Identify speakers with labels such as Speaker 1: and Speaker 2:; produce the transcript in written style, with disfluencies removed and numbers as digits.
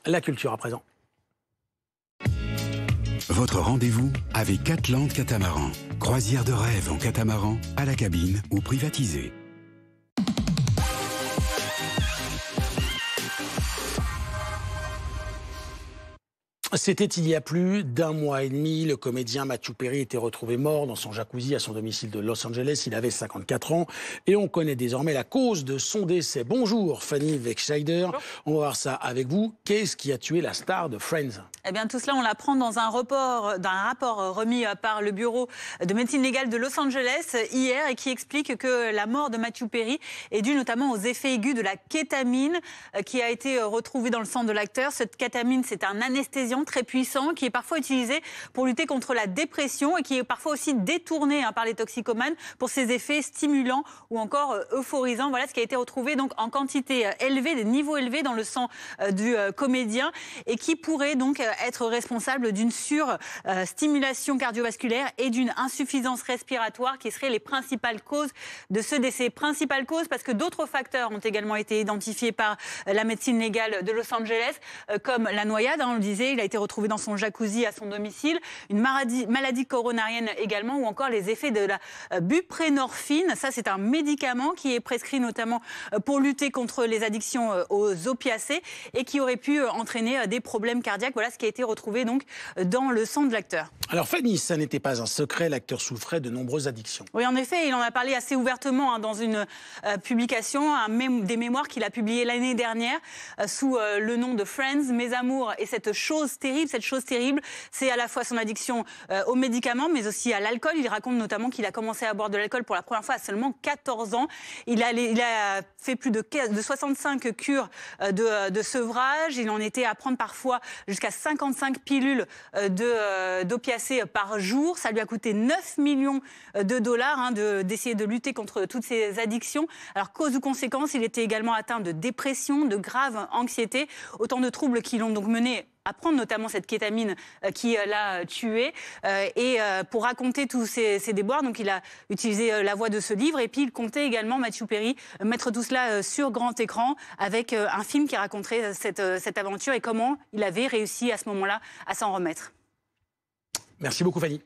Speaker 1: La culture à présent.
Speaker 2: Votre rendez-vous avec Catland Catamaran. Croisière de rêve en catamaran, à la cabine ou privatisée.
Speaker 1: C'était il y a plus d'un mois et demi. Le comédien Matthew Perry était retrouvé mort dans son jacuzzi à son domicile de Los Angeles. Il avait 54 ans et on connaît désormais la cause de son décès. Bonjour Fanny Wegscheider. On va voir ça avec vous. Qu'est-ce qui a tué la star de Friends ?
Speaker 3: Eh bien, tout cela, on l'apprend dans un rapport remis par le bureau de médecine légale de Los Angeles hier et qui explique que la mort de Matthew Perry est due notamment aux effets aigus de la kétamine qui a été retrouvée dans le sang de l'acteur. Cette kétamine, c'est un anesthésiant très puissant qui est parfois utilisé pour lutter contre la dépression et qui est parfois aussi détourné par les toxicomanes pour ses effets stimulants ou encore euphorisants. Voilà ce qui a été retrouvé donc en quantité élevée, des niveaux élevés dans le sang du comédien et qui pourrait donc être responsable d'une surstimulation cardiovasculaire et d'une insuffisance respiratoire qui seraient les principales causes de ce décès. Principales causes parce que d'autres facteurs ont également été identifiés par la médecine légale de Los Angeles, comme la noyade, on le disait, il a été retrouvé dans son jacuzzi à son domicile, une maladie coronarienne également, ou encore les effets de la buprénorphine. Ça, c'est un médicament qui est prescrit notamment pour lutter contre les addictions aux opiacés et qui aurait pu entraîner des problèmes cardiaques. Voilà ce qui a été retrouvé donc dans le sang de l'acteur.
Speaker 1: Alors Fanny, ça n'était pas un secret, l'acteur souffrait de nombreuses addictions.
Speaker 3: Oui, en effet, il en a parlé assez ouvertement dans une publication, des mémoires qu'il a publiées l'année dernière sous le nom de Friends, Mes amours et cette chose terrible. Cette chose terrible, c'est à la fois son addiction aux médicaments, mais aussi à l'alcool. Il raconte notamment qu'il a commencé à boire de l'alcool pour la première fois à seulement 14 ans. Il a fait plus de 65 cures de sevrage. Il en était à prendre parfois jusqu'à 55 pilules d'opiacés par jour. Ça lui a coûté 9 millions de dollars d'essayer de lutter contre toutes ces addictions. Alors, cause ou conséquence, il était également atteint de dépression, de grave anxiété. Autant de troubles qui l'ont donc mené à prendre notamment cette kétamine qui l'a tué. Et pour raconter tous ces déboires, donc il a utilisé la voix de ce livre. Et puis il comptait également, Matthew Perry, mettre tout cela sur grand écran avec un film qui raconterait cette aventure et comment il avait réussi à ce moment-là à s'en remettre.
Speaker 1: Merci beaucoup Fanny.